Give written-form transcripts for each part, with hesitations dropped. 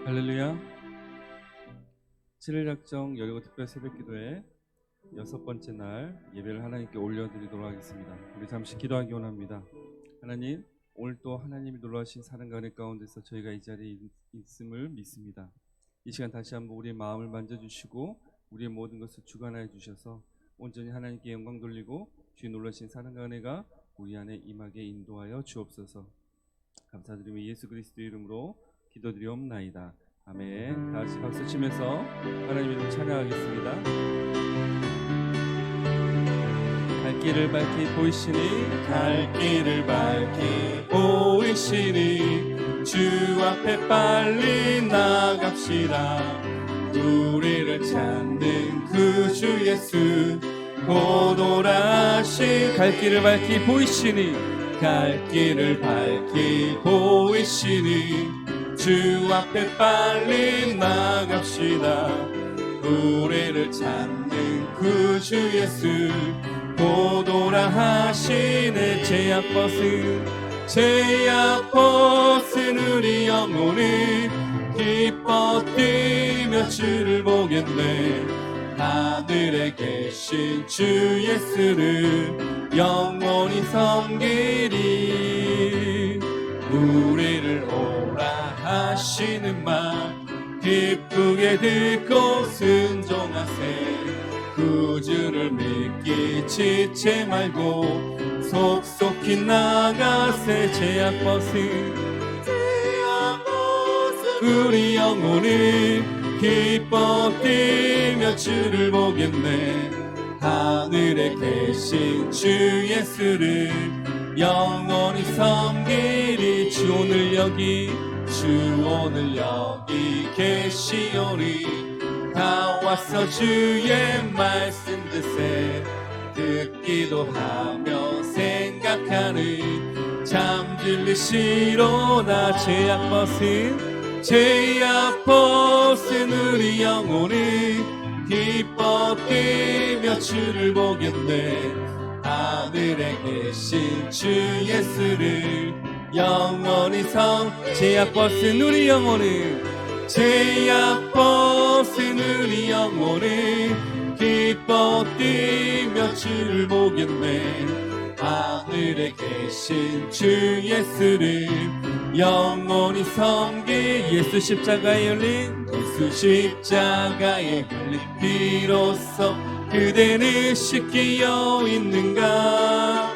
할렐루야. 7일 작정 여리고 특별 새벽기도회 6번째 날 예배를 하나님께 올려드리도록 하겠습니다. 우리 잠시 기도하기 원합니다. 하나님, 오늘 또 하나님이 놀라신 사랑과 은혜 가운데서 저희가 이 자리에 있음을 믿습니다. 이 시간 다시 한번 우리의 마음을 만져주시고 우리의 모든 것을 주관하여 주셔서 온전히 하나님께 영광 돌리고 주의 놀라신 사랑과 은혜가 우리 안에 임하게 인도하여 주옵소서. 감사드리며 예수 그리스도의 이름으로 기도드리옵나이다. 아멘. 다 같이 박수 치면서 하나님 이름 찬양하겠습니다. 갈 길을 밝히 보이시니, 갈 길을 밝히 보이시니, 주 앞에 빨리 나갑시다. 우리를 찾는 그 주 예수 곧 오라시. 갈 길을 밝히 보이시니, 갈 길을 밝히 보이시니, 주 앞에 빨리 나갑시다. 우리를 찾는 그 주 예수 곧 오라 하시네. 제약벗은 우리 영혼이 기뻐 뛰며 주를 보겠네. 하늘에 계신 주 예수를 영원히 섬기리. 우리를 오라 하시는 말 기쁘게 듣고 순종하세. 구주를 믿기 지체 말고 속속히 나가세. 제약벗은 우리 영혼이 기뻐 뛰며 주를 보겠네. 하늘에 계신 주 예수를 영원히 섬기리. 주 오늘 여기 계시오니 다 와서 주의 말씀 듣세. 듣기도 하며 생각하는 잠들리시로다. 제약벗은 우리 영혼이 기뻐 뛰며 주를 보겠네. 하늘에 계신 주 예수를 영원히 제약벗은 우리 영혼이 기뻐 뛰며 주를 보겠네. 하늘에 계신 주 예수를 영원히 섬기. 예수 십자가에 흘린 피로써 그대는 씻기어 있는가.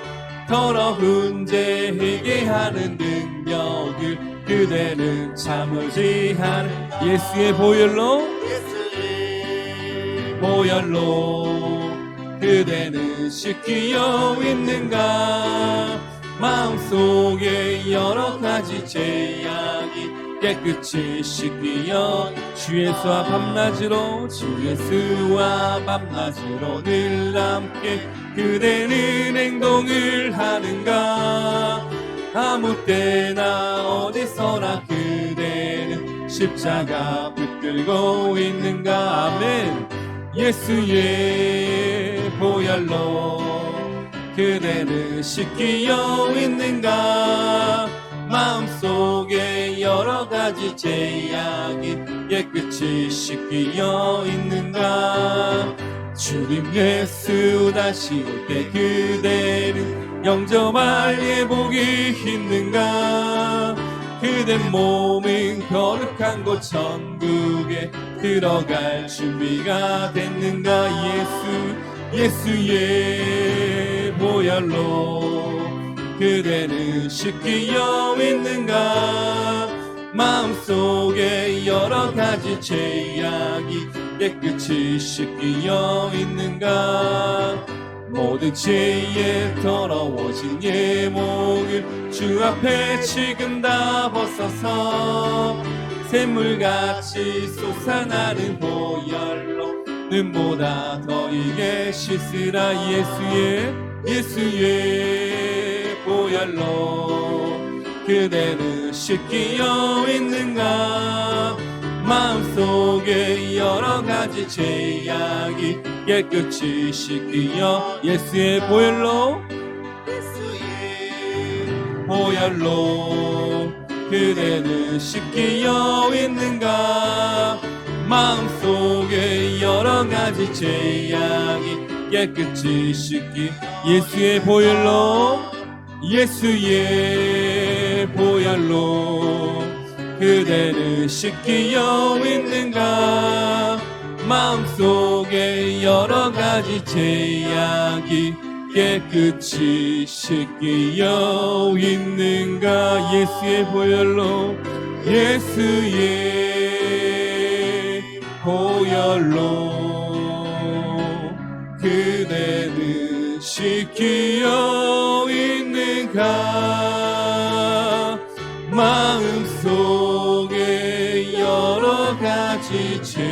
더러운 죄 회개하는 능력을 그대는 참으지 않은 예수의 보혈로 그대는 씻기어 있는가. 마음속에 여러 가지 죄악이 깨끗이 씻기어 주 예수와 밤낮으로 늘 함께 그대는 행동을 하는가. 아무 때나 어디서나 그대는 십자가 붙들고 있는가. 아멘. 예수의 보혈로 그대는 씻기어 있는가. 마음속에 여러 가지 죄악이 깨끗이 씻기어 있는가. 주님 예수 다시 올 때 그대는 영접할 예복이 있는가. 그대 몸은 거룩한 곳 천국에 들어갈 준비가 됐는가. 예수의 보혈로 그대는 씻기어 있는가. 마음속에 여러 가지 죄악이 깨끗이 씻기어 있는가. 모든 죄에 더러워진 예목을 주 앞에 지금 다 벗어서 샘물같이 솟아나는 보혈로 눈보다 더 이게 씻으라. 예수의 보혈로 그대는 씻기어 있는가. 마음속에 여러 가지 죄악이 깨끗이 씻기어 예수의 보혈로 그대는 씻기어 있는가. 마음속에 여러가지 죄악이 깨끗이 씻기 예수의 보혈로, 예수의 보혈로 그대는 씻기어 있는가. 마음속에 여러가지 죄악이 깨끗이 씻기어 있는가. 예수의 보혈로, 예수의 보혈로 그대는 씻기어 있는가. 마음속에 여러가지 죄악이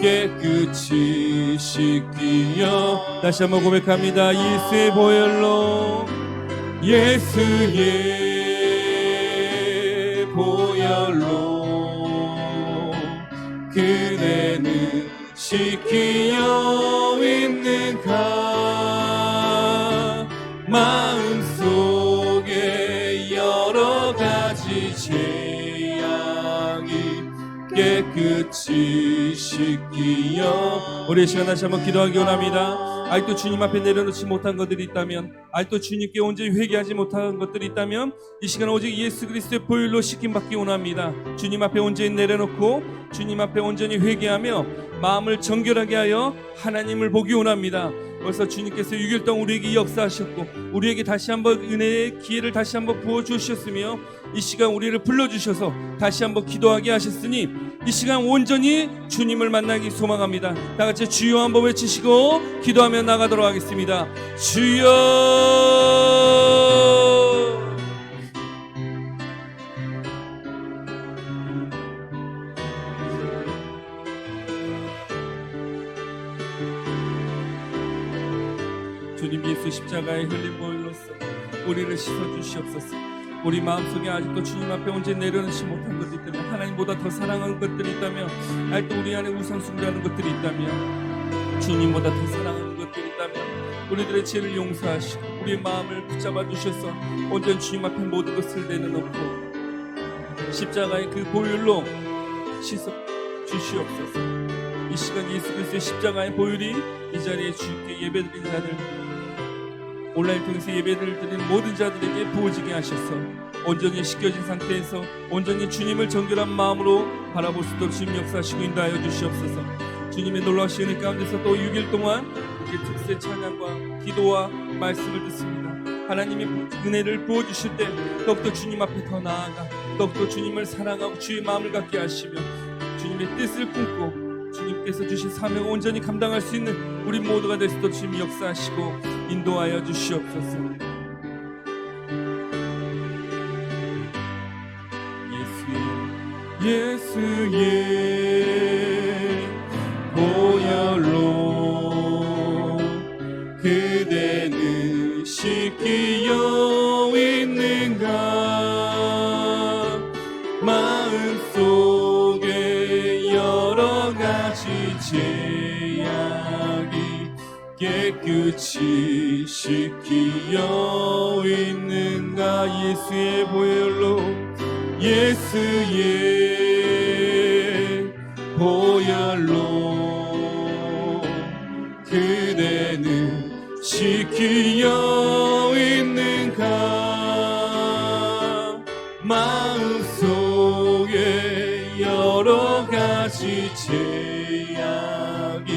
깨끗이 씻기어. 다시 한번 고백합니다. 예수의 보혈로, 예수의 보혈로 그대는 씻기어 있는가. 마음속에 여러가지 죄악이 깨끗이 씻기어. 우리 이 시간 다시 한번 기도하기 원합니다. 아직도 주님 앞에 내려놓지 못한 것들이 있다면, 아직도 주님께 온전히 회개하지 못한 것들이 있다면 이 시간 오직 예수 그리스도의 보혈로 씻김받기 원합니다. 주님 앞에 온전히 내려놓고 주님 앞에 온전히 회개하며 마음을 정결하게 하여 하나님을 보기 원합니다. 벌써 주님께서 6일 동안 우리에게 역사하셨고 우리에게 다시 한번 은혜의 기회를 다시 한번 부어주셨으며 이 시간 우리를 불러주셔서 다시 한번 기도하게 하셨으니 이 시간 온전히 주님을 만나기 소망합니다. 다같이 주여 한번 외치시고 기도하며 나가도록 하겠습니다. 주여. 주님 예수 십자가의 흘린 보혈로서 우리를 씻어주시옵소서. 우리 마음속에 아직도 주님 앞에 온전히 내려놓지 못한 것들이 있다면, 하나님보다 더 사랑하는 것들이 있다면, 아직도 우리 안에 우상숭배하는 것들이 있다면, 주님보다 더 사랑하는 것들이 있다면 우리들의 죄를 용서하시고 우리의 마음을 붙잡아 주셔서 온전히 주님 앞에 모든 것을 내려놓고 십자가의 그 보혈로 씻어 주시옵소서. 이 시간 예수 그리스도의 십자가의 보혈이 이 자리에 주님께 예배드린 자들, 온라인 통해서 예배를 드리는 모든 자들에게 부어지게 하셔서 온전히 씻겨진 상태에서 온전히 주님을 정결한 마음으로 바라볼 수 있도록 주님 역사하시고 인도하여 주시옵소서. 주님의 놀라우신 은혜 가운데서 또 6일 동안 이렇게 특세 찬양과 기도와 말씀을 듣습니다. 하나님이 은혜를 부어주실 때 더욱더 주님 앞에 더 나아가 더욱더 주님을 사랑하고 주의 마음을 갖게 하시며 주님의 뜻을 꿈고 주님께서 주신 사명을 온전히 감당할 수 있는 우리 모두가 될 수 있도록 주님이 역사하시고 인도하여 주시옵소서. 예수의 보혈로 그대는 씻기어 있는가. 마음속에 여러가지 죄악이 깨끗이 씻기어 있는가. 예수의 보혈로, 예수의 보혈로 그대는 씻기어 있는가. 마음속에 여러가지 죄악이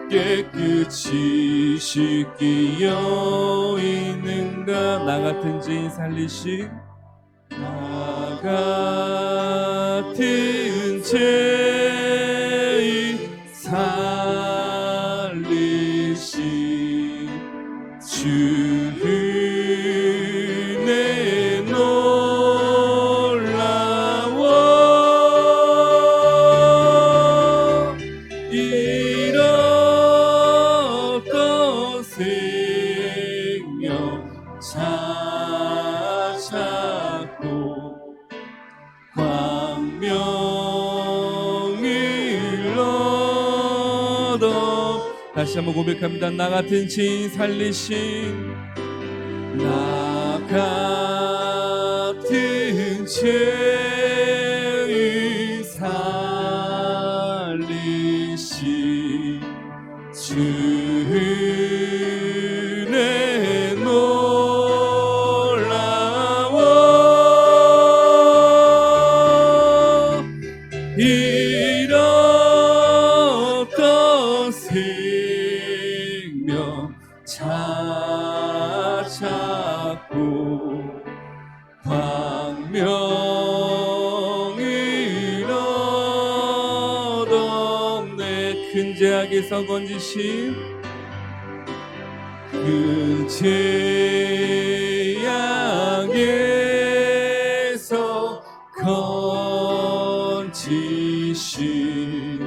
깨끗이 씻기어 있는가. 나 같은 죄인 살리신, 나 같은 죄인 살리신 주 은혜 놀라워. 잃었던 생명 찾았고 광명을 얻어. 다시 한번 고백합니다. 나 같은 죄인 살리신, 나 죄의 살리시 주네 놀라워 잃었던 생명 찾았고 광명을 얻었네. 큰 죄악에서 건지신 큰 죄악에서 건지신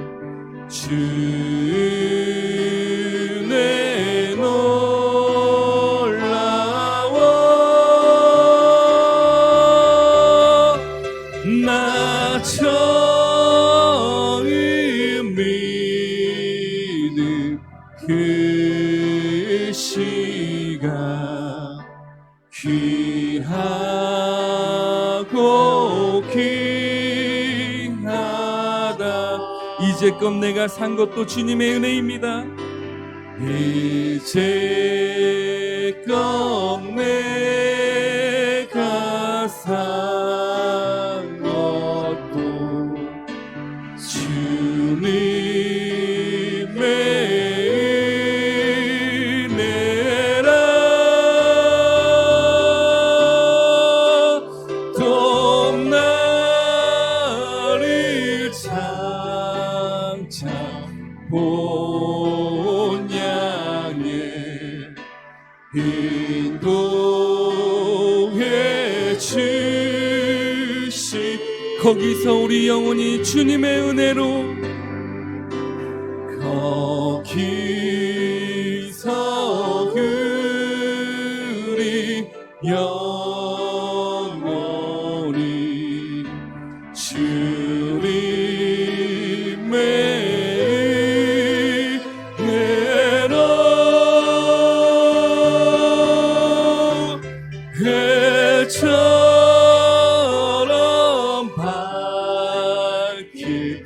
주네 놀라워 나 처음 믿는 그 시간 귀하고 귀하다. 이제껏 내가 산 것도 주님의 은혜입니다. 이제껏 내가 산 것도 주님의 은혜라. 또 나를 장차 본 양에 인도해 주시. 거기서 우리 영혼이 주님의 은혜로 거기서 우리 영혼이 주님의 은혜로 해처럼 밝게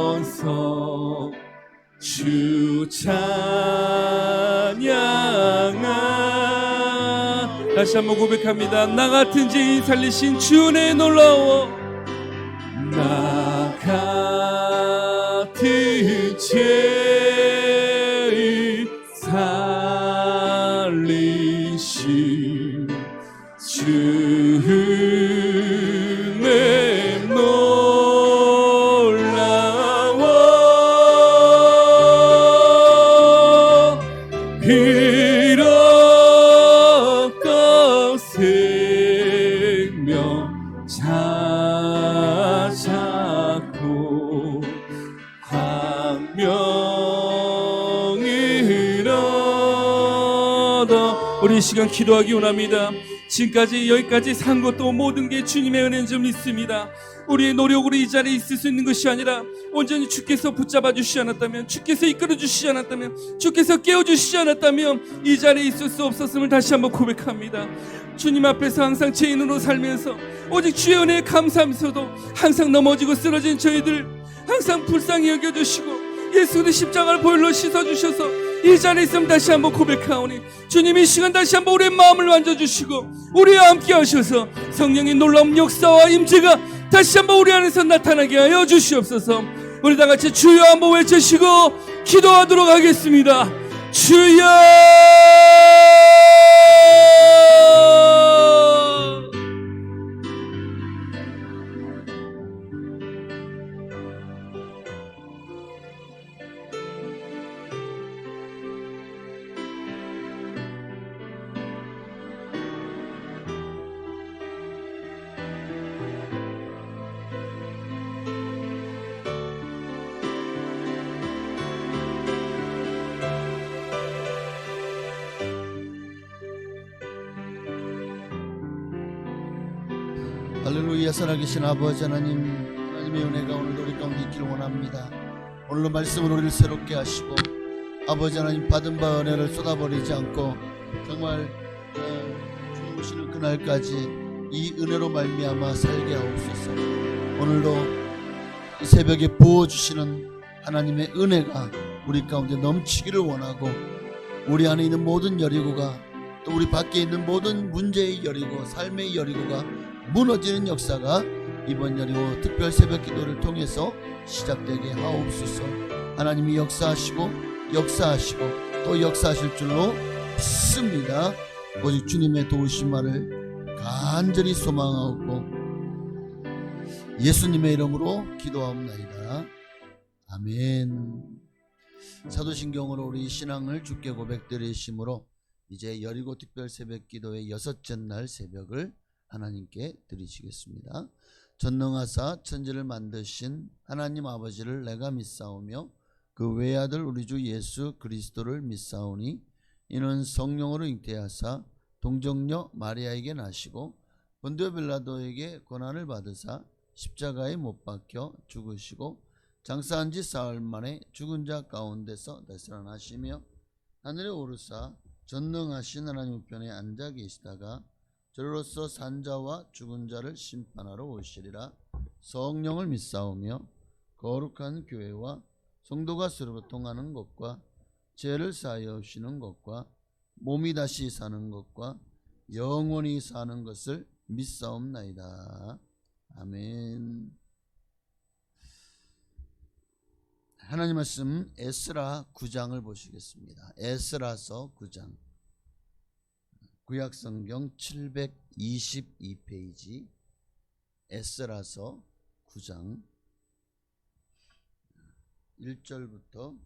살면서 주 찬양하. 다시 한번 고백합니다. 나 같은 죄인 살리신 주 은혜 놀라워 나 같은 죄인 살리신 주네 놀라워 잃었던 생명 찾았고 광명을 얻어. 우리 이 시간 기도하기 원합니다. 지금까지 여기까지 산 것도 모든 게 주님의 은혜인 줄 믿습니다. 우리의 노력으로 이 자리에 있을 수 있는 것이 아니라 온전히 주께서 붙잡아 주시지 않았다면, 주께서 이끌어 주시지 않았다면, 주께서 깨워 주시지 않았다면 이 자리에 있을 수 없었음을 다시 한번 고백합니다. 주님 앞에서 항상 죄인으로 살면서 오직 주의 은혜에 감사하면서도 항상 넘어지고 쓰러진 저희들 항상 불쌍히 여겨주시고 예수 그리스도의 십자가를 보혈로 씻어주셔서 이 자리에 있으면 다시 한번 고백하오니 주님 이 시간 다시 한번 우리의 마음을 만져주시고 우리와 함께 하셔서 성령의 놀라운 역사와 임재가 다시 한번 우리 안에서 나타나게 하여 주시옵소서. 우리 다 같이 주여 한번 외치시고 기도하도록 하겠습니다. 주여. 할렐루야. 살아계신 아버지 하나님, 하나님의 은혜가 오늘 우리 가운데 있기를 원합니다. 오늘로 말씀으로 우리를 새롭게 하시고 아버지 하나님 받은 바 은혜를 쏟아버리지 않고 정말 주님 오시는 그날까지 이 은혜로 말미암아 살게 하옵소서. 오늘도 이 새벽에 부어주시는 하나님의 은혜가 우리 가운데 넘치기를 원하고, 우리 안에 있는 모든 여리고가, 또 우리 밖에 있는 모든 문제의 여리고, 삶의 여리고가 무너지는 역사가 이번 여리고 특별 새벽 기도를 통해서 시작되게 하옵소서. 하나님이 역사하시고 또 역사하실 줄로 믿습니다. 오직 주님의 도우심만을 간절히 소망하고 예수님의 이름으로 기도하옵나이다. 아멘. 사도신경으로 우리 신앙을 주께 고백드리심으로 이제 여리고 특별 새벽 기도의 6째 날 새벽을 하나님께 드리시겠습니다. 전능하사 천지를 만드신 하나님 아버지를 내가 믿사오며 그 외아들 우리 주 예수 그리스도를 믿사오니 이는 성령으로 잉태하사 동정녀 마리아에게 나시고 본디오 빌라도에게 고난을 받으사 십자가에 못 박혀 죽으시고 장사한 지 사흘 만에 죽은 자 가운데서 되살아나시며 하늘에 오르사 전능하신 하나님 우편에 앉아 계시다가 저로서 산자와 죽은 자를 심판하러 오시리라. 성령을 믿사오며 거룩한 교회와 성도가 서로 통하는 것과 죄를 사하여 주시는 것과 몸이 다시 사는 것과 영원히 사는 것을 믿사옵나이다. 아멘. 하나님 말씀 에스라 9장을 보시겠습니다. 에스라서 9장, 구약성경 722페이지 에스라서 9장 1절부터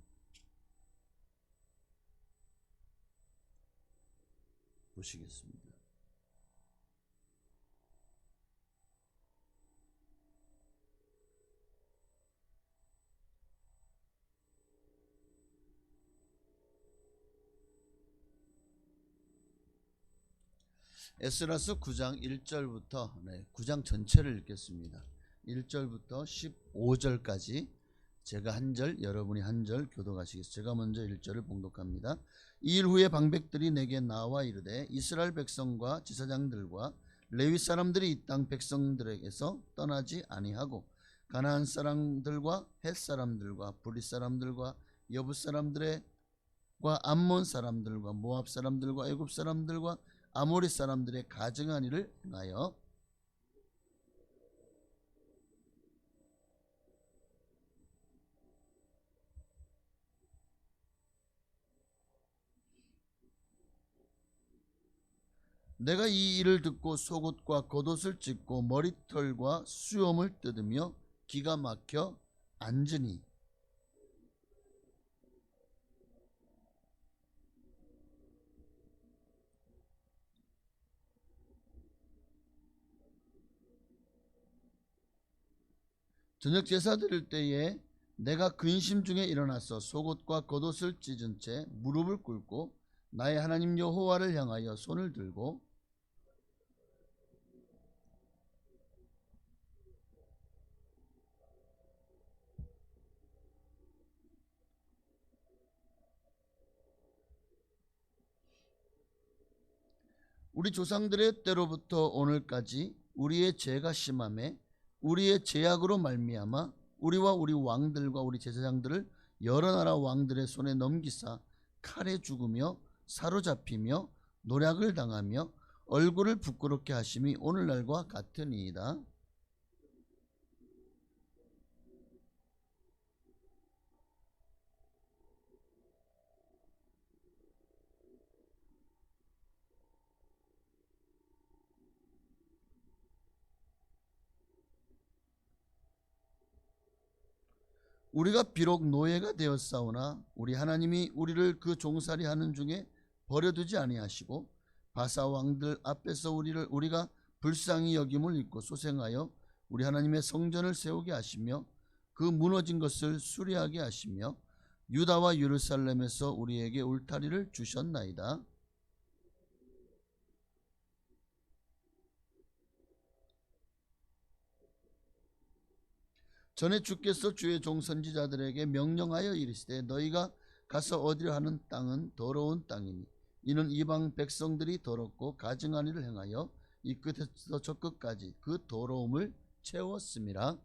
보시겠습니다. 에스라서 9장 1절부터 9장 전체를 읽겠습니다. 1절부터 15절까지 제가 한 절, 여러분이 한 절 교독하시겠습니다. 제가 먼저 1절을 봉독합니다. 이일 후에 방백들이 내게 나와 이르되 이스라엘 백성과 제사장들과 레위 사람들이 이 땅 백성들에게서 떠나지 아니하고 가나안 사람들과 헷 사람들과 브릿 사람들과 여부 사람들과 암몬 사람들과 모압 사람들과 애굽 사람들과 아모리 사람들의 가증한 일을 행하여 내가 이 일을 듣고 속옷과 겉옷을 찢고 머리털과 수염을 뜯으며 기가 막혀 앉으니 저녁 제사 드릴 때에 내가 근심 중에 일어나서 속옷과 겉옷을 찢은 채 무릎을 꿇고 나의 하나님 여호와를 향하여 손을 들고 우리 조상들의 때로부터 오늘까지 우리의 죄가 심함에 우리의 죄악으로 말미암아 우리와 우리 왕들과 우리 제사장들을 여러 나라 왕들의 손에 넘기사 칼에 죽으며 사로잡히며 노략을 당하며 얼굴을 부끄럽게 하심이 오늘날과 같으니이다. 우리가 비록 노예가 되었사오나 우리 하나님이 우리를 그 종살이 하는 중에 버려두지 아니하시고 바사 왕들 앞에서 우리가 불쌍히 여김을 입고 소생하여 우리 하나님의 성전을 세우게 하시며 그 무너진 것을 수리하게 하시며 유다와 예루살렘에서 우리에게 울타리를 주셨나이다. 전에 주께서 주의 종 선지자들에게 명령하여 이르시되 너희가 가서 얻으려 하는 땅은 더러운 땅이니 이는 이방 백성들이 더럽고 가증한 일을 행하여 이 끝에서 저 끝까지 그 더러움을 채웠음이라.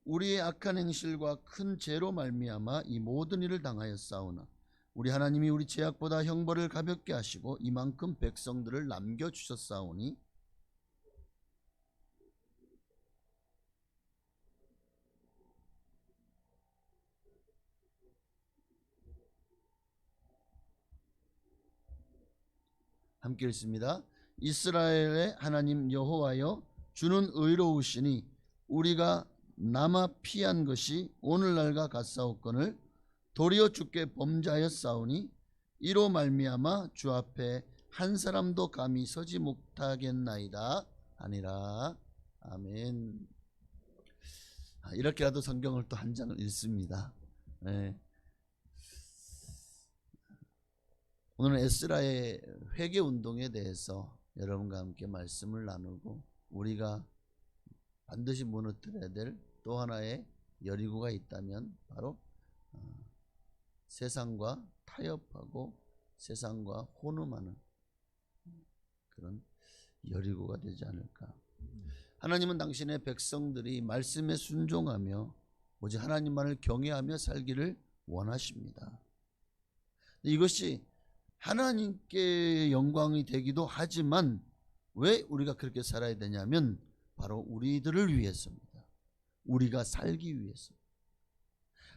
우리의 악한 행실과 큰 죄로 말미암아 이 모든 일을 당하였사오나 우리 하나님이 우리 죄악보다 형벌을 가볍게 하시고 이만큼 백성들을 남겨주셨사오니 함께 읽습니다. 이스라엘의 하나님 여호와여, 주는 의로우시니 우리가 남아 피한 것이 오늘날과 같사옵거늘 도리어 주께 범죄하였사오니 이로 말미암아 주 앞에 한 사람도 감히 서지 못하겠나이다 하니라. 아멘. 이렇게라도 성경을 또 한 장을 읽습니다. 네. 오늘은 에스라의 회개 운동에 대해서 여러분과 함께 말씀을 나누고 우리가 반드시 무너뜨려야 될 또 하나의 여리고가 있다면 바로 세상과 타협하고 세상과 혼음하는 그런 여리고가 되지 않을까. 하나님은 당신의 백성들이 말씀에 순종하며 오직 하나님만을 경외하며 살기를 원하십니다. 이것이 하나님께 영광이 되기도 하지만 왜 우리가 그렇게 살아야 되냐면 바로 우리들을 위해서입니다. 우리가 살기 위해서.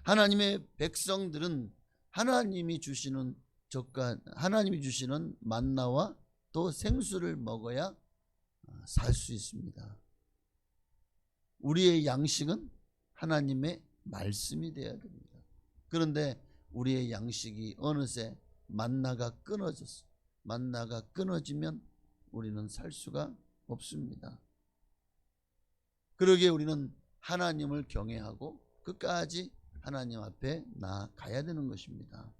하나님의 백성들은 하나님이 주시는 젓갈, 하나님이 주시는 만나와 또 생수를 먹어야 살 수 있습니다. 우리의 양식은 하나님의 말씀이 되어야 됩니다. 그런데 우리의 양식이 어느새 만나가 끊어졌어. 만나가 끊어지면 우리는 살 수가 없습니다. 그러기에 우리는 하나님을 경외하고 끝까지 하나님 앞에 나아가야 되는 것입니다.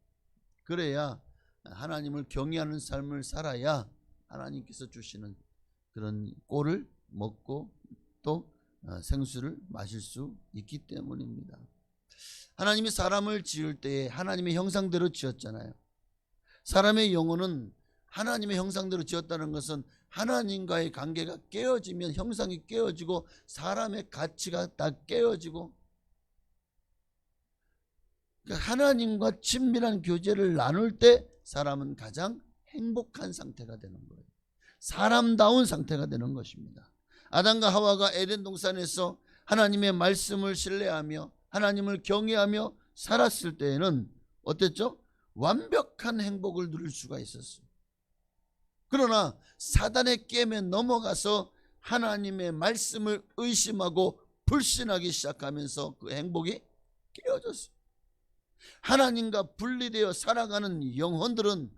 그래야 하나님을 경외하는 삶을 살아야 하나님께서 주시는 그런 꼴을 먹고 또 생수를 마실 수 있기 때문입니다. 하나님이 사람을 지을 때에 하나님의 형상대로 지었잖아요. 사람의 영혼은 하나님의 형상대로 지었다는 것은 하나님과의 관계가 깨어지면 형상이 깨어지고 사람의 가치가 다 깨어지고 하나님과 친밀한 교제를 나눌 때 사람은 가장 행복한 상태가 되는 거예요. 사람다운 상태가 되는 것입니다. 아담과 하와가 에덴 동산에서 하나님의 말씀을 신뢰하며 하나님을 경외하며 살았을 때에는 어땠죠? 완벽한 행복을 누릴 수가 있었어요. 그러나 사단의 게임에 넘어가서 하나님의 말씀을 의심하고 불신하기 시작하면서 그 행복이 깨어졌어요. 하나님과 분리되어 살아가는 영혼들은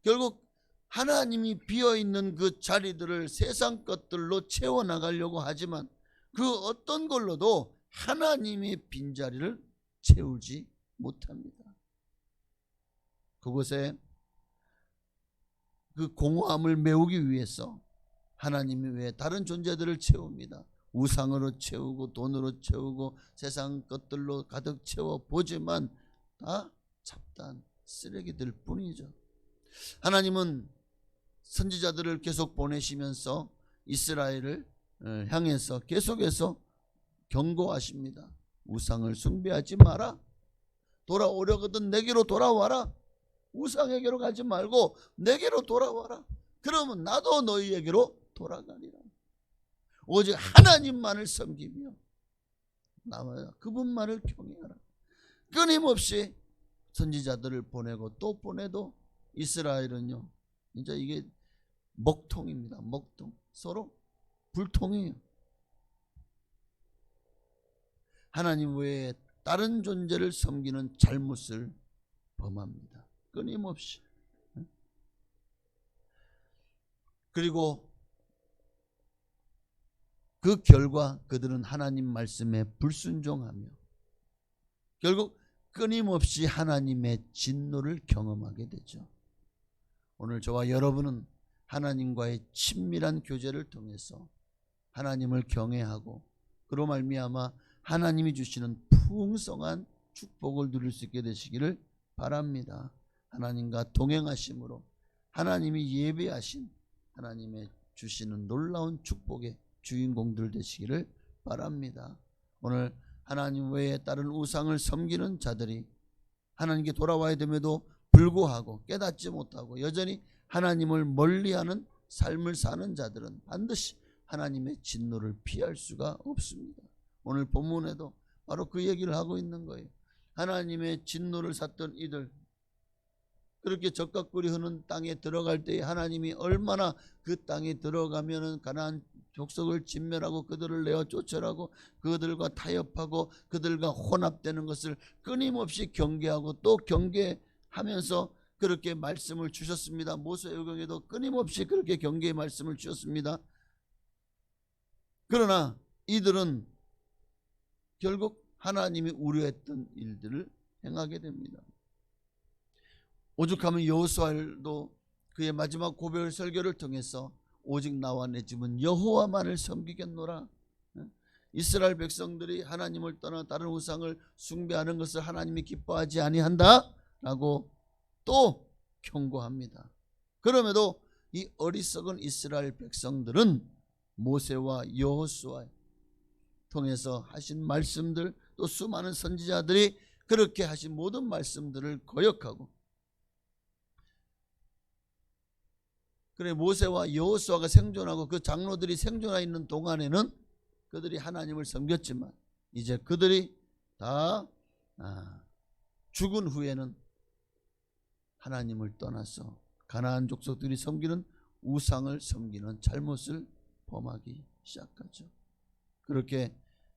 결국 하나님이 비어있는 그 자리들을 세상 것들로 채워나가려고 하지만 그 어떤 걸로도 하나님의 빈자리를 채우지 못합니다. 그곳에 그 공허함을 메우기 위해서 하나님이 왜 다른 존재들을 채웁니다. 우상으로 채우고 돈으로 채우고 세상 것들로 가득 채워보지만 다 잡다한 쓰레기들 뿐이죠. 하나님은 선지자들을 계속 보내시면서 이스라엘을 향해서 계속해서 경고하십니다. 우상을 숭배하지 마라. 돌아오려거든 내게로 돌아와라. 우상에게로 가지 말고 내게로 돌아와라. 그러면 나도 너희에게로 돌아가리라. 오직 하나님만을 섬기며 나와 그분만을 경외하라. 끊임없이 선지자들을 보내고 또 보내도 이스라엘은요, 이제 이게 먹통입니다. 먹통. 서로 불통이에요. 하나님 외에 다른 존재를 섬기는 잘못을 범합니다. 끊임없이. 그리고 그 결과 그들은 하나님 말씀에 불순종하며 결국 끊임없이 하나님의 진노를 경험하게 되죠. 오늘 저와 여러분은 하나님과의 친밀한 교제를 통해서 하나님을 경외하고 그로 말미암아 하나님이 주시는 풍성한 축복을 누릴 수 있게 되시기를 바랍니다. 하나님과 동행하심으로 하나님이 예배하신 하나님의 주시는 놀라운 축복의 주인공들 되시기를 바랍니다. 오늘 하나님 외에 다른 우상을 섬기는 자들이 하나님께 돌아와야 됨에도 불구하고 깨닫지 못하고 여전히 하나님을 멀리하는 삶을 사는 자들은 반드시 하나님의 진노를 피할 수가 없습니다. 오늘 본문에도 바로 그 얘기를 하고 있는 거예요. 하나님의 진노를 샀던 이들, 그렇게 적각꿀이 흐는 땅에 들어갈 때에 하나님이 얼마나 그 땅에 들어가면은 가나안 족속을 진멸하고 그들을 내어 쫓아라고 그들과 타협하고 그들과 혼합되는 것을 끊임없이 경계하고 또 경계하면서 그렇게 말씀을 주셨습니다. 모세오경에도 끊임없이 그렇게 경계의 말씀을 주셨습니다. 그러나 이들은 결국 하나님이 우려했던 일들을 행하게 됩니다. 오죽하면 여호수아도 그의 마지막 고별 설교를 통해서 오직 나와 내 집은 여호와만을 섬기겠노라. 이스라엘 백성들이 하나님을 떠나 다른 우상을 숭배하는 것을 하나님이 기뻐하지 아니한다 라고 또 경고합니다. 그럼에도 이 어리석은 이스라엘 백성들은 모세와 여호수아 통해서 하신 말씀들, 또 수많은 선지자들이 그렇게 하신 모든 말씀들을 거역하고, 그래 모세와 여호수아가 생존하고 그 장로들이 생존해 있는 동안에는 그들이 하나님을 섬겼지만 이제 그들이 다 죽은 후에는 하나님을 떠나서 가나안 족속들이 섬기는 우상을 섬기는 잘못을 범하기 시작하죠. 그렇게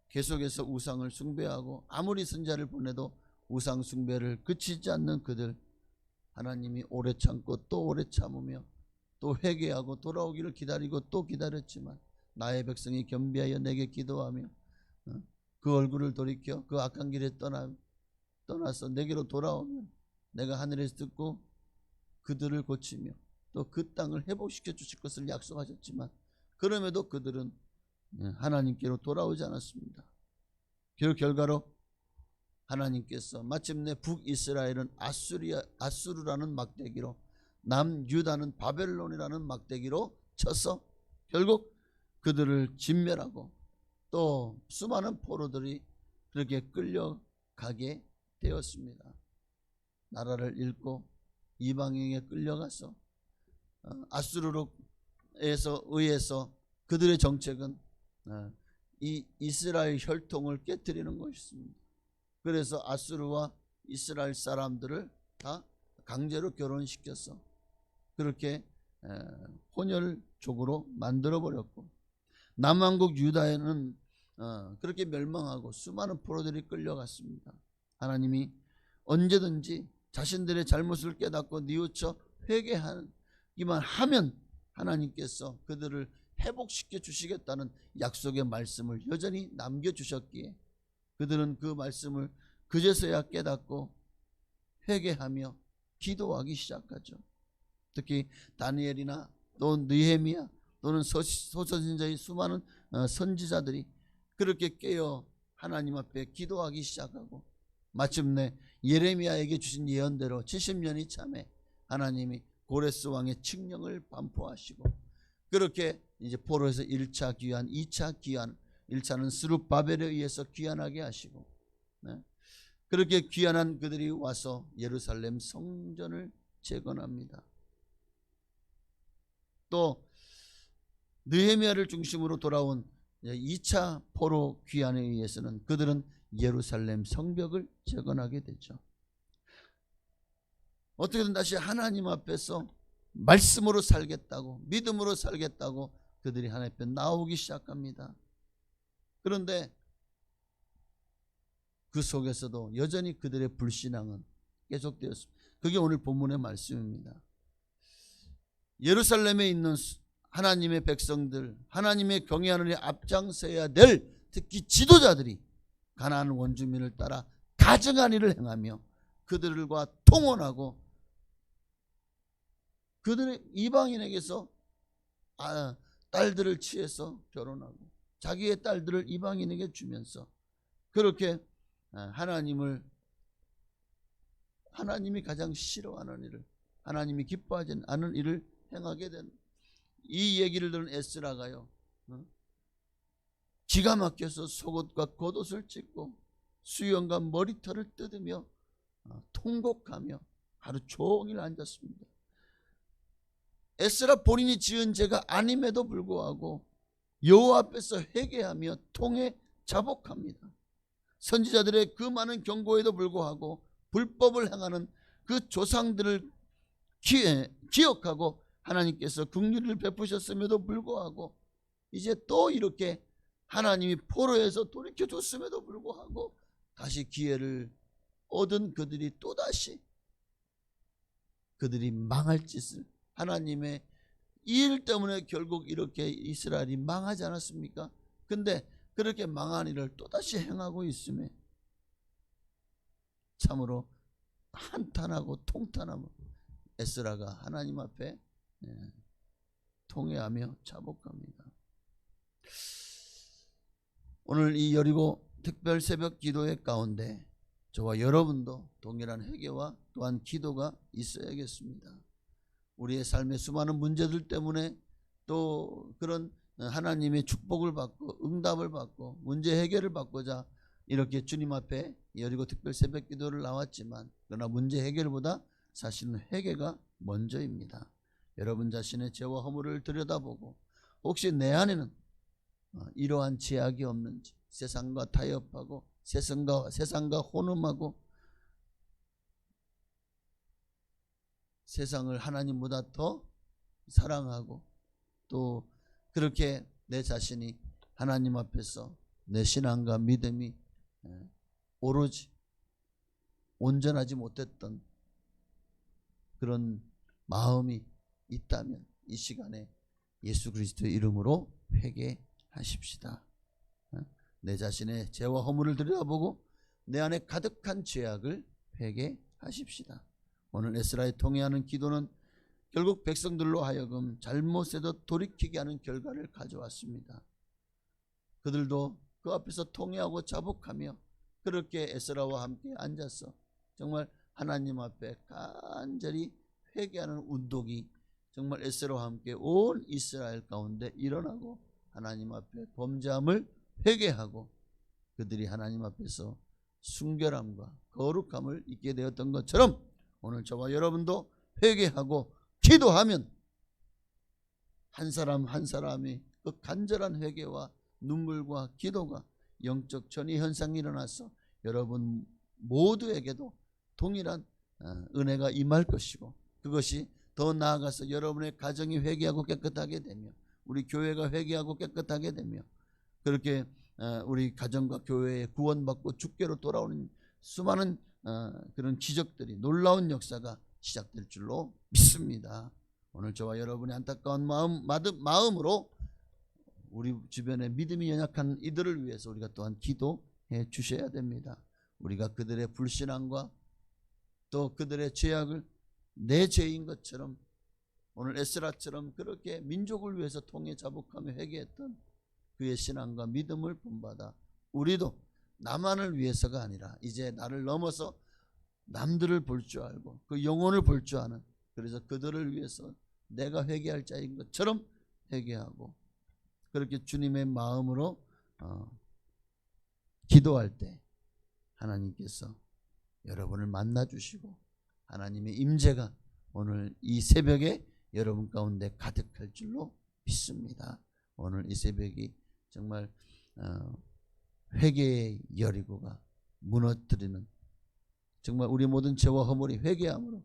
계속해서 우상을 숭배하고 아무리 선지자를 보내도 우상 숭배를 그치지 않는 그들, 하나님이 오래 참고 또 오래 참으며 또 회개하고 돌아오기를 기다리고 또 기다렸지만 나의 백성이 겸비하여 내게 기도하며 그 얼굴을 돌이켜 그 악한 길에 떠나서 내게로 돌아오면 내가 하늘에서 듣고 그들을 고치며 또 그 땅을 회복시켜 주실 것을 약속하셨지만 그럼에도 그들은 하나님께로 돌아오지 않았습니다. 그 결과로 하나님께서 마침내 북이스라엘은 아수르라는 막대기로, 남유다는 바벨론이라는 막대기로 쳐서 결국 그들을 진멸하고 또 수많은 포로들이 그렇게 끌려가게 되었습니다. 나라를 잃고 이방인에 끌려가서 아수르로에서 의해서 그들의 정책은 이 이스라엘 혈통을 깨뜨리는 것입니다. 그래서 아수르와 이스라엘 사람들을 다 강제로 결혼시켜서 그렇게 혼혈족으로 만들어버렸고, 남왕국 유다에는 그렇게 멸망하고 수많은 포로들이 끌려갔습니다. 하나님이 언제든지 자신들의 잘못을 깨닫고 뉘우쳐 회개하기만 하면 하나님께서 그들을 회복시켜 주시겠다는 약속의 말씀을 여전히 남겨주셨기에 그들은 그 말씀을 그제서야 깨닫고 회개하며 기도하기 시작하죠. 특히 다니엘이나 또 느헤미야 또는 소선지자의 수많은 선지자들이 그렇게 깨어 하나님 앞에 기도하기 시작하고 마침내 예레미야에게 주신 예언대로 70년이 참에 하나님이 고레스 왕의 칙령을 반포하시고 그렇게 이제 포로에서 1차 귀환, 2차 귀환, 1차는 스룹바벨에 의해서 귀환하게 하시고 그렇게 귀환한 그들이 와서 예루살렘 성전을 재건합니다. 또 느헤미야를 중심으로 돌아온 2차 포로 귀환에 의해서는 그들은 예루살렘 성벽을 재건하게 되죠. 어떻게든 다시 하나님 앞에서 말씀으로 살겠다고, 믿음으로 살겠다고 그들이 하나님 앞에 나오기 시작합니다. 그런데 그 속에서도 여전히 그들의 불신앙은 계속되었습니다. 그게 오늘 본문의 말씀입니다. 예루살렘에 있는 하나님의 백성들, 하나님의 경외하는 일 앞장서야 될 특히 지도자들이 가나안 원주민을 따라 가증한 일을 행하며 그들과 통혼하고 그들의 이방인에게서 딸들을 취해서 결혼하고 자기의 딸들을 이방인에게 주면서 그렇게 하나님이 가장 싫어하는 일을, 하나님이 기뻐하지 않은 일을 행하게 된 이 얘기를 들은 에스라가요, 기가 막혀서 속옷과 겉옷을 찢고 수염과 머리털을 뜯으며 통곡하며 하루 종일 앉았습니다. 에스라 본인이 지은 죄가 아님에도 불구하고 여호와 앞에서 회개하며 통에 자복합니다. 선지자들의 그 많은 경고에도 불구하고 불법을 행하는 그 조상들을 기억하고 하나님께서 긍휼을 베푸셨음에도 불구하고 이제 또 이렇게 하나님이 포로에서 돌이켜줬음에도 불구하고 다시 기회를 얻은 그들이 또다시 그들이 망할 짓을, 하나님의 이 일 때문에 결국 이렇게 이스라엘이 망하지 않았습니까? 근데 그렇게 망한 일을 또다시 행하고 있음에 참으로 한탄하고 통탄하며 에스라가 하나님 앞에 통회하며 자복합니다. 오늘 이 여리고 특별 새벽 기도회 가운데 저와 여러분도 동일한 회개와 또한 기도가 있어야겠습니다. 우리의 삶의 수많은 문제들 때문에 또 그런 하나님의 축복을 받고 응답을 받고 문제 해결을 받고자 이렇게 주님 앞에 여리고 특별 새벽 기도를 나왔지만 그러나 문제 해결보다 사실은 회개가 먼저입니다. 여러분 자신의 죄와 허물을 들여다보고 혹시 내 안에는 이러한 죄악이 없는지, 세상과 타협하고 세상과 혼음하고 세상을 하나님보다 더 사랑하고 또 그렇게 내 자신이 하나님 앞에서 내 신앙과 믿음이 오로지 온전하지 못했던 그런 마음이 있다면 이 시간에 예수 그리스도의 이름으로 회개하십시다. 내 자신의 죄와 허물을 들여다보고 내 안에 가득한 죄악을 회개하십시다. 오늘 에스라의 통회하는 기도는 결국 백성들로 하여금 잘못에도 돌이키게 하는 결과를 가져왔습니다. 그들도 그 앞에서 통회하고 자복하며 그렇게 에스라와 함께 앉아서 정말 하나님 앞에 간절히 회개하는 운동이 정말 에스라와 함께 온 이스라엘 가운데 일어나고 하나님 앞에 범죄함을 회개하고 그들이 하나님 앞에서 순결함과 거룩함을 잊게 되었던 것처럼 오늘 저와 여러분도 회개하고 기도하면 한 사람 한 사람이 그 간절한 회개와 눈물과 기도가 영적 전이 현상이 일어나서 여러분 모두에게도 동일한 은혜가 임할 것이고 그것이 더 나아가서 여러분의 가정이 회개하고 깨끗하게 되며 우리 교회가 회개하고 깨끗하게 되며 그렇게 우리 가정과 교회에 구원받고 주께로 돌아오는 수많은 그런 기적들이 놀라운 역사가 시작될 줄로 믿습니다. 오늘 저와 여러분의 안타까운 마음으로 우리 주변에 믿음이 연약한 이들을 위해서 우리가 또한 기도해 주셔야 됩니다. 우리가 그들의 불신앙과 또 그들의 죄악을 내 죄인 것처럼 오늘 에스라처럼 그렇게 민족을 위해서 통해 자복하며 회개했던 그의 신앙과 믿음을 본받아 우리도 나만을 위해서가 아니라 이제 나를 넘어서 남들을 볼 줄 알고 그 영혼을 볼 줄 아는 그래서 그들을 위해서 내가 회개할 자인 것처럼 회개하고 그렇게 주님의 마음으로 기도할 때 하나님께서 여러분을 만나 주시고 하나님의 임재가 오늘 이 새벽에 여러분 가운데 가득할 줄로 믿습니다. 오늘 이 새벽이 정말 회개의 여리고가 무너뜨리는 정말 우리 모든 죄와 허물이 회개함으로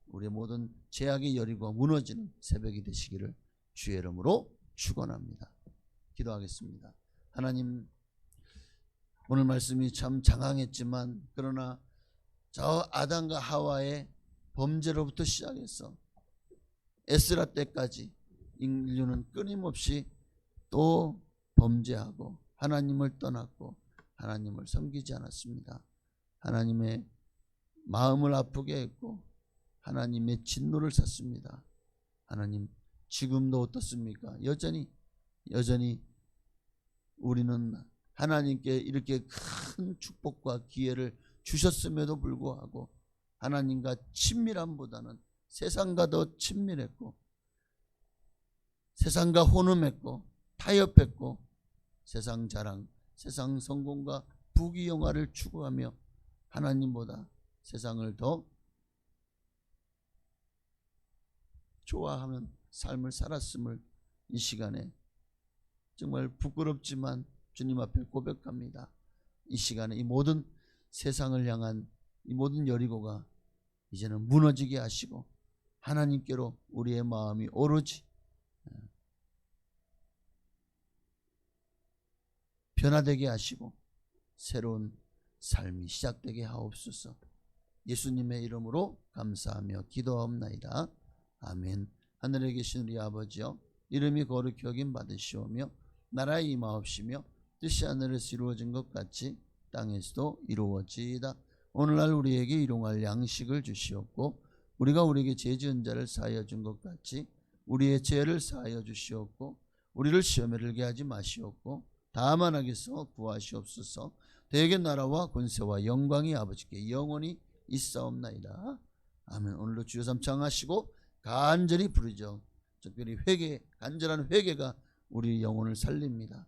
우리 모든 죄악의 여리고가 무너지는 새벽이 되시기를 주의 이름으로 축원합니다. 기도하겠습니다. 하나님 오늘 말씀이 참 장황했지만 그러나 저 아담과 하와의 범죄로부터 시작해서 에스라 때까지 인류는 끊임없이 또 범죄하고 하나님을 떠났고 하나님을 섬기지 않았습니다. 하나님의 마음을 아프게 했고 하나님의 진노를 샀습니다. 하나님 지금도 어떻습니까? 여전히 우리는 하나님께 이렇게 큰 축복과 기회를 주셨음에도 불구하고 하나님과 친밀함보다는 세상과 더 친밀했고 세상과 혼음했고 타협했고 세상 자랑, 세상 성공과 부귀영화를 추구하며 하나님보다 세상을 더 좋아하는 삶을 살았음을 이 시간에 정말 부끄럽지만 주님 앞에 고백합니다. 이 시간에 이 모든 세상을 향한 이 모든 여리고가 이제는 무너지게 하시고 하나님께로 우리의 마음이 오로지 변화되게 하시고 새로운 삶이 시작되게 하옵소서. 예수님의 이름으로 감사하며 기도하옵나이다. 아멘. 하늘에 계신 우리 아버지여, 이름이 거룩히 여김 받으시오며 나라의 임하옵시며 뜻이 하늘에서 이루어진 것 같이 땅에서도 이루어지이다. 오늘날 우리에게 일용할 양식을 주시옵고 우리가 우리에게 죄 지은 자를 사하여 준 것 같이 우리의 죄를 사하여 주시옵고 우리를 시험에 들게 하지 마시옵고 다만 악에서 구하시옵소서. 대개 나라와 권세와 영광이 아버지께 영원히 있사옵나이다. 아멘. 오늘도 주여 삼창하시고 간절히 부르죠. 특별히 회개, 간절한 회개가 우리 영혼을 살립니다.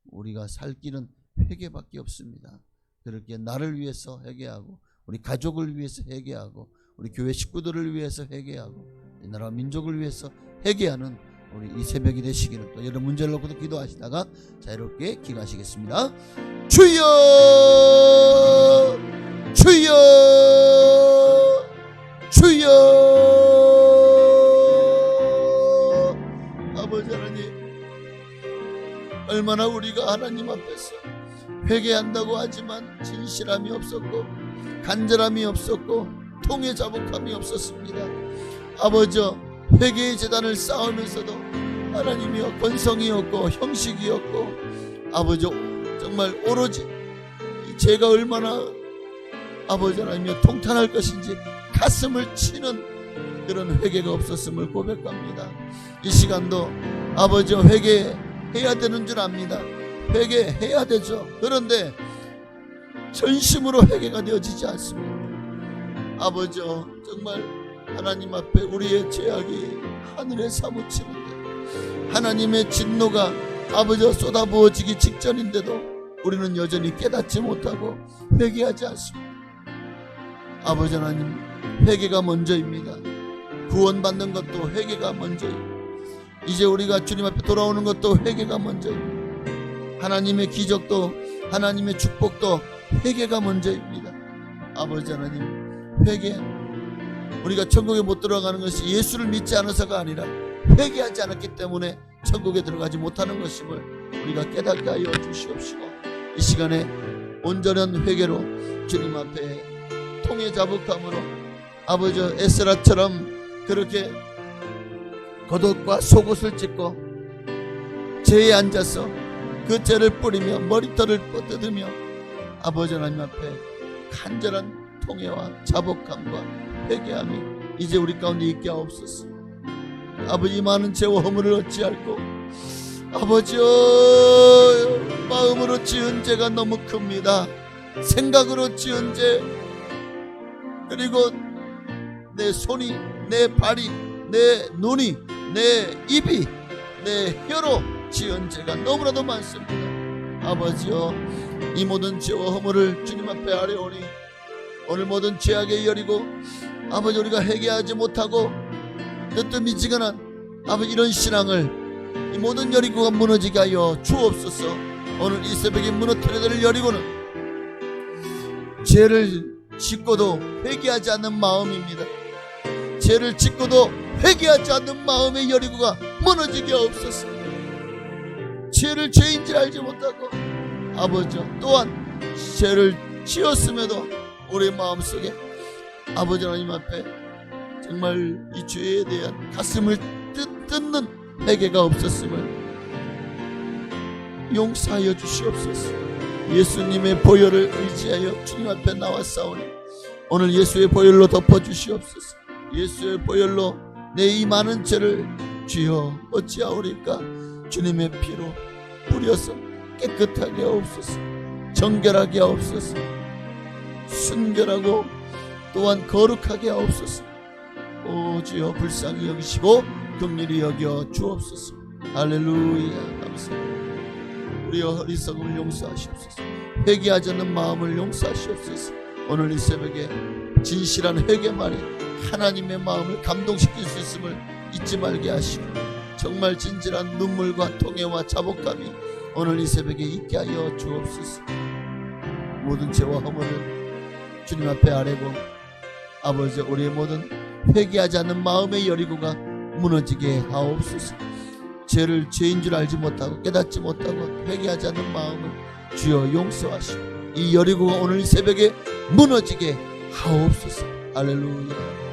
우리가 살 길은 회개밖에 없습니다. 그렇게 나를 위해서 회개하고 우리 가족을 위해서 회개하고 우리 교회 식구들을 위해서 회개하고 이 나라 민족을 위해서 회개하는 우리 이 새벽이 되시기를 또 여러 문제를 놓고도 기도하시다가 자유롭게 기도하시겠습니다. 주여 주여 주여. 아버지 하나님, 얼마나 우리가 하나님 앞에서 회개한다고 하지만 진실함이 없었고 간절함이 없었고 통해 자복함이 없었습니다. 아버지, 회개의 재단을 쌓으면서도 하나님이여 권성이었고 형식이었고 아버지 정말 오로지 죄가 얼마나 아버지 하나님이여 통탄할 것인지 가슴을 치는 그런 회개가 없었음을 고백합니다. 이 시간도 아버지 회개해야 되는 줄 압니다. 회개해야 되죠. 그런데 전심으로 회개가 되어지지 않습니다. 아버지 정말 하나님 앞에 우리의 죄악이 하늘에 사무치는데 하나님의 진노가 아버지 쏟아부어지기 직전인데도 우리는 여전히 깨닫지 못하고 회개하지 않습니다. 아버지 하나님, 회개가 먼저입니다. 구원받는 것도 회개가 먼저입니다. 이제 우리가 주님 앞에 돌아오는 것도 회개가 먼저입니다. 하나님의 기적도 하나님의 축복도 회개가 먼저입니다. 아버지 하나님, 회개, 우리가 천국에 못 들어가는 것이 예수를 믿지 않아서가 아니라 회개하지 않았기 때문에 천국에 들어가지 못하는 것임을 우리가 깨닫게 하여 주시옵시고 이 시간에 온전한 회개로 주님 앞에 통해 자복함으로 아버지 에스라처럼 그렇게 겉옷과 속옷을 찢고 죄에 앉아서 그 죄를 뿌리며 머리털을 뻗으며 아버지 하나님 앞에 간절한 통해와 자복함과 회개함이 이제 우리 가운데 있게 하옵소서. 아버지, 많은 죄와 허물을 어찌할꼬 아버지여, 마음으로 지은 죄가 너무 큽니다. 생각으로 지은 죄, 그리고 내 손이, 내 발이, 내 눈이, 내 입이, 내 혀로 지은 죄가 너무나도 많습니다. 아버지여, 이 모든 죄와 허물을 주님 앞에 아뢰오니 오늘 모든 죄악의 여리고 아버지 우리가 회개하지 못하고 뜨뜻미지근한 아버지 이런 신앙을 이 모든 여리고가 무너지게 하여 주옵소서. 오늘 이 새벽에 무너뜨려야 될 여리고는 죄를 짓고도 회개하지 않는 마음입니다. 죄를 짓고도 회개하지 않는 마음의 여리고가 무너지게 하옵소서. 죄를 죄인지 알지 못하고 아버지 또한 죄를 지었음에도 우리 마음속에 아버지 하나님 앞에 정말 이 죄에 대한 가슴을 뜯는 회개가 없었음을 용서하여 주시옵소서. 예수님의 보혈을 의지하여 주님 앞에 나왔사오니 오늘 예수의 보혈로 덮어주시옵소서. 예수의 보혈로 내 이 많은 죄를 주여 어찌하오리까 주님의 피로 뿌려서 깨끗하게 하옵소서. 정결하게 하옵소서. 순결하고 또한 거룩하게 하옵소서. 오 주여 불쌍히 여기시고 긍휼히 여겨 주옵소서. 할렐루야. 감사합니다. 우리의 어리석음을 용서하시옵소서. 회개하지 않는 마음을 용서하시옵소서. 오늘 이 새벽에 진실한 회개만이 하나님의 마음을 감동시킬 수 있음을 잊지 말게 하시고 정말 진실한 눈물과 통회와 자복감이 오늘 이 새벽에 있게 하여 주옵소서. 모든 죄와 허물을 주님 앞에 아뢰고 아버지 우리의 모든 회개하지 않는 마음의 여리고가 무너지게 하옵소서. 죄를 죄인 줄 알지 못하고 깨닫지 못하고 회개하지 않는 마음을 주여 용서하시고 이 여리고가 오늘 이 새벽에 무너지게 하옵소서. 할렐루야.